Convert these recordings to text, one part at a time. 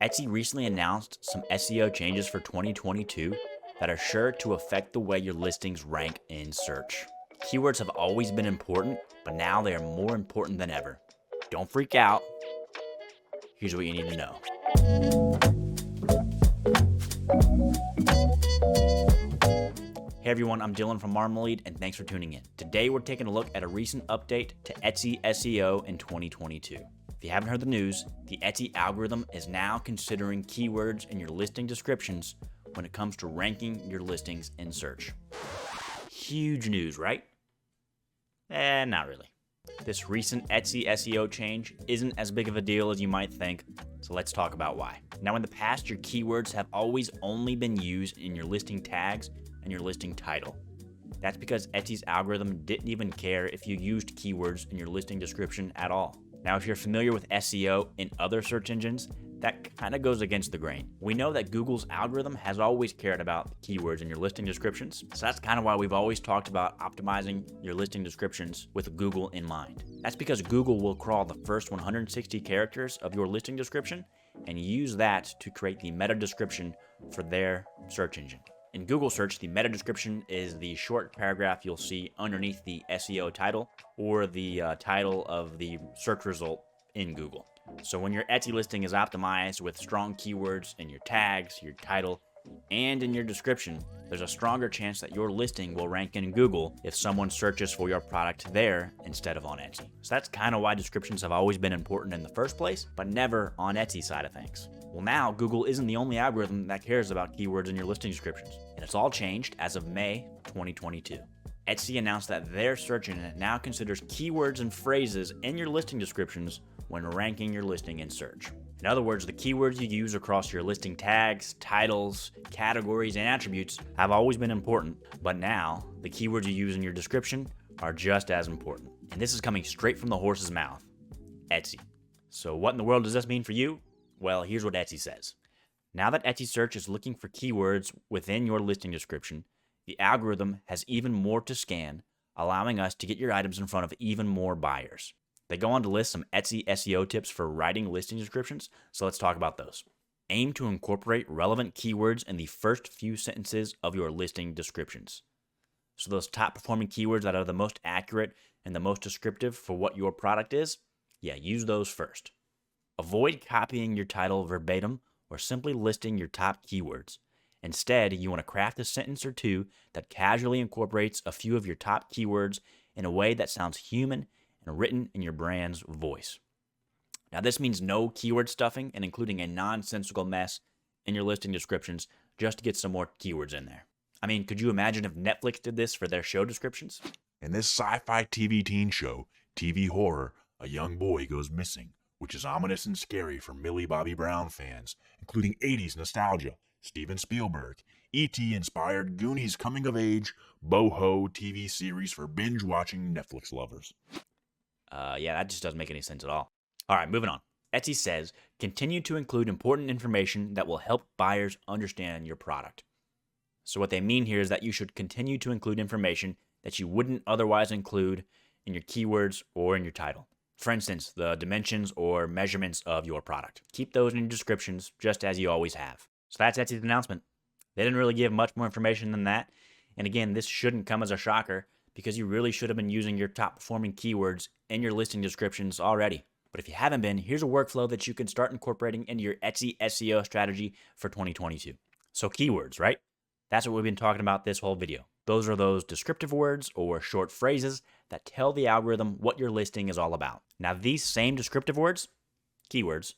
Etsy recently announced some SEO changes for 2022 that are sure to affect the way your listings rank in search. Keywords have always been important, but now they are more important than ever. Don't freak out. Here's what you need to know. Hey everyone, I'm Dylan from Marmalade, and thanks for tuning in. Today we're taking a look at a recent update to Etsy SEO in 2022. If you haven't heard the news, the Etsy algorithm is now considering keywords in your listing descriptions when it comes to ranking your listings in search. Huge news, right? Not really. This recent Etsy SEO change isn't as big of a deal as you might think, so let's talk about why. Now, in the past, your keywords have always only been used in your listing tags and your listing title. That's because Etsy's algorithm didn't even care if you used keywords in your listing description at all. Now, if you're familiar with SEO in other search engines, that kind of goes against the grain. We know that Google's algorithm has always cared about keywords in your listing descriptions, so that's kind of why we've always talked about optimizing your listing descriptions with Google in mind. That's because Google will crawl the first 160 characters of your listing description and use that to create the meta description for their search engine. In Google search, the meta description is the short paragraph you'll see underneath the SEO title or the title of the search result in Google. So when your Etsy listing is optimized with strong keywords in your tags, your title, and in your description, there's a stronger chance that your listing will rank in Google if someone searches for your product there instead of on Etsy. So that's kind of why descriptions have always been important in the first place, but never on Etsy's side of things. Well, now Google isn't the only algorithm that cares about keywords in your listing descriptions, and it's all changed as of May 2022. Etsy announced that their search engine now considers keywords and phrases in your listing descriptions when ranking your listing in search. In other words, the keywords you use across your listing tags, titles, categories, and attributes have always been important, but now the keywords you use in your description are just as important. And this is coming straight from the horse's mouth, Etsy. So what in the world does this mean for you? Well, here's what Etsy says. Now that Etsy search is looking for keywords within your listing description, the algorithm has even more to scan, allowing us to get your items in front of even more buyers. They go on to list some Etsy SEO tips for writing listing descriptions, so let's talk about those. Aim to incorporate relevant keywords in the first few sentences of your listing descriptions. So those top performing keywords that are the most accurate and the most descriptive for what your product is, use those first. Avoid copying your title verbatim or simply listing your top keywords. Instead, you want to craft a sentence or two that casually incorporates a few of your top keywords in a way that sounds human and written in your brand's voice. Now, this means no keyword stuffing and including a nonsensical mess in your listing descriptions just to get some more keywords in there. I mean, could you imagine if Netflix did this for their show descriptions? In this sci-fi TV teen show, TV horror, a young boy goes missing, which is ominous and scary for Millie Bobby Brown fans, including 80s nostalgia, Steven Spielberg, E.T.-inspired Goonies coming-of-age, boho TV series for binge-watching Netflix lovers. That just doesn't make any sense at all. All right, moving on. Etsy says, continue to include important information that will help buyers understand your product. So what they mean here is that you should continue to include information that you wouldn't otherwise include in your keywords or in your title. For instance, the dimensions or measurements of your product. Keep those in your descriptions just as you always have. So that's Etsy's announcement. They didn't really give much more information than that. And again, this shouldn't come as a shocker because you really should have been using your top performing keywords in your listing descriptions already. But if you haven't been, here's a workflow that you can start incorporating into your Etsy SEO strategy for 2022. So keywords, right? That's what we've been talking about this whole video. Those are those descriptive words or short phrases that tell the algorithm what your listing is all about. Now, these same descriptive words, keywords,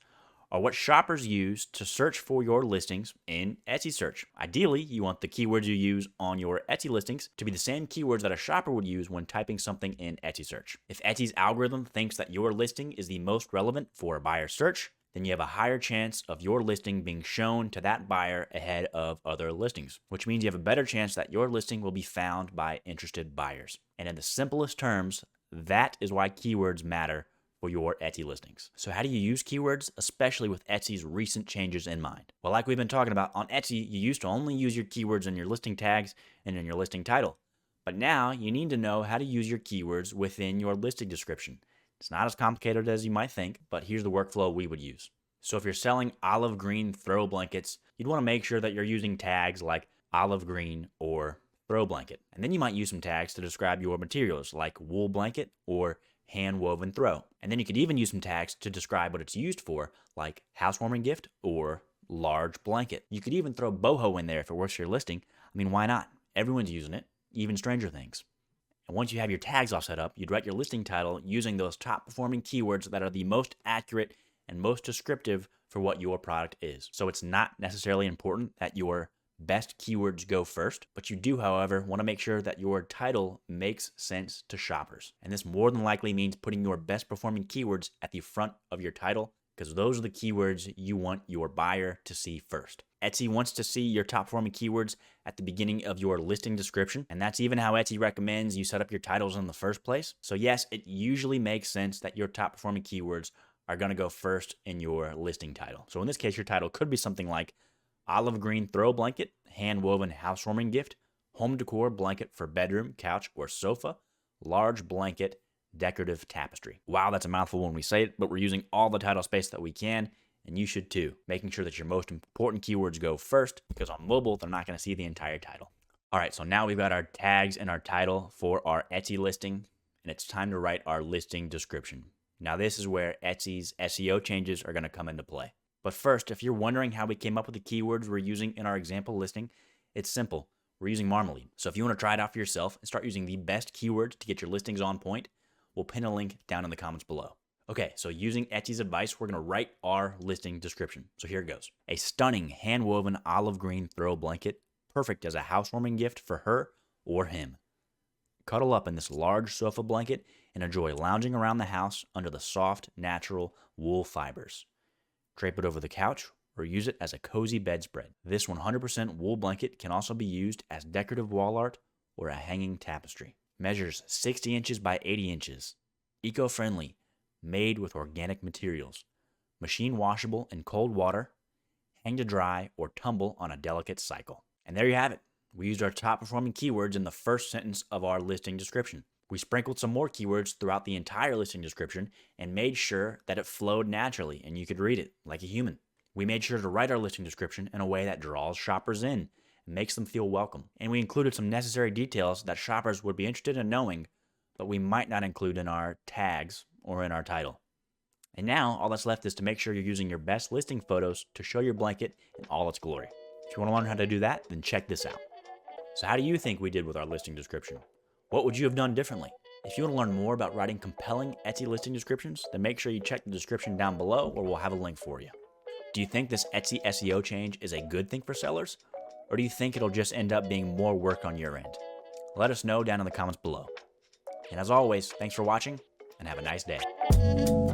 are what shoppers use to search for your listings in Etsy search. Ideally, you want the keywords you use on your Etsy listings to be the same keywords that a shopper would use when typing something in Etsy search. If Etsy's algorithm thinks that your listing is the most relevant for a buyer search, then you have a higher chance of your listing being shown to that buyer ahead of other listings, which means you have a better chance that your listing will be found by interested buyers. And in the simplest terms, that is why keywords matter for your Etsy listings. So how do you use keywords, especially with Etsy's recent changes in mind? Well, like we've been talking about, on Etsy, you used to only use your keywords in your listing tags and in your listing title. But now you need to know how to use your keywords within your listing description. It's not as complicated as you might think, but here's the workflow we would use. So if you're selling olive green throw blankets, you'd want to make sure that you're using tags like olive green or throw blanket. And then you might use some tags to describe your materials like wool blanket or hand woven throw. And then you could even use some tags to describe what it's used for, like housewarming gift or large blanket. You could even throw boho in there if it works for your listing. I mean, why not? Everyone's using it, even Stranger Things. And once you have your tags all set up, you'd write your listing title using those top performing keywords that are the most accurate and most descriptive for what your product is. So it's not necessarily important that your best keywords go first, but you do, however, want to make sure that your title makes sense to shoppers. And this more than likely means putting your best performing keywords at the front of your title, because those are the keywords you want your buyer to see first. Etsy wants to see your top performing keywords at the beginning of your listing description, and that's even how Etsy recommends you set up your titles in the first place. So yes, it usually makes sense that your top performing keywords are going to go first in your listing title. So in this case, your title could be something like olive green throw blanket, hand woven housewarming gift, home decor blanket for bedroom, couch, or sofa, large blanket, decorative tapestry. Wow, that's a mouthful when we say it, but we're using all the title space that we can, and you should too, making sure that your most important keywords go first, because on mobile, they're not going to see the entire title. All right, so now we've got our tags and our title for our Etsy listing, and it's time to write our listing description. Now this is where Etsy's SEO changes are going to come into play. But first, if you're wondering how we came up with the keywords we're using in our example listing, it's simple. We're using Marmalade. So if you want to try it out for yourself and start using the best keywords to get your listings on point, we'll pin a link down in the comments below. Okay, so using Etsy's advice, we're going to write our listing description. So here it goes. A stunning hand-woven olive green throw blanket, perfect as a housewarming gift for her or him. Cuddle up in this large sofa blanket and enjoy lounging around the house under the soft, natural wool fibers. Drape it over the couch or use it as a cozy bedspread. This 100% wool blanket can also be used as decorative wall art or a hanging tapestry. Measures 60 inches by 80 inches. Eco-friendly, made with organic materials. Machine washable in cold water. Hang to dry or tumble on a delicate cycle. And there you have it. We used our top performing keywords in the first sentence of our listing description. We sprinkled some more keywords throughout the entire listing description and made sure that it flowed naturally and you could read it like a human. We made sure to write our listing description in a way that draws shoppers in and makes them feel welcome. And we included some necessary details that shoppers would be interested in knowing, but we might not include in our tags or in our title. And now all that's left is to make sure you're using your best listing photos to show your blanket in all its glory. If you want to learn how to do that, then check this out. So how do you think we did with our listing description? What would you have done differently? If you want to learn more about writing compelling Etsy listing descriptions, then make sure you check the description down below or we'll have a link for you. Do you think this Etsy SEO change is a good thing for sellers? Or do you think it'll just end up being more work on your end? Let us know down in the comments below. And as always, thanks for watching and have a nice day.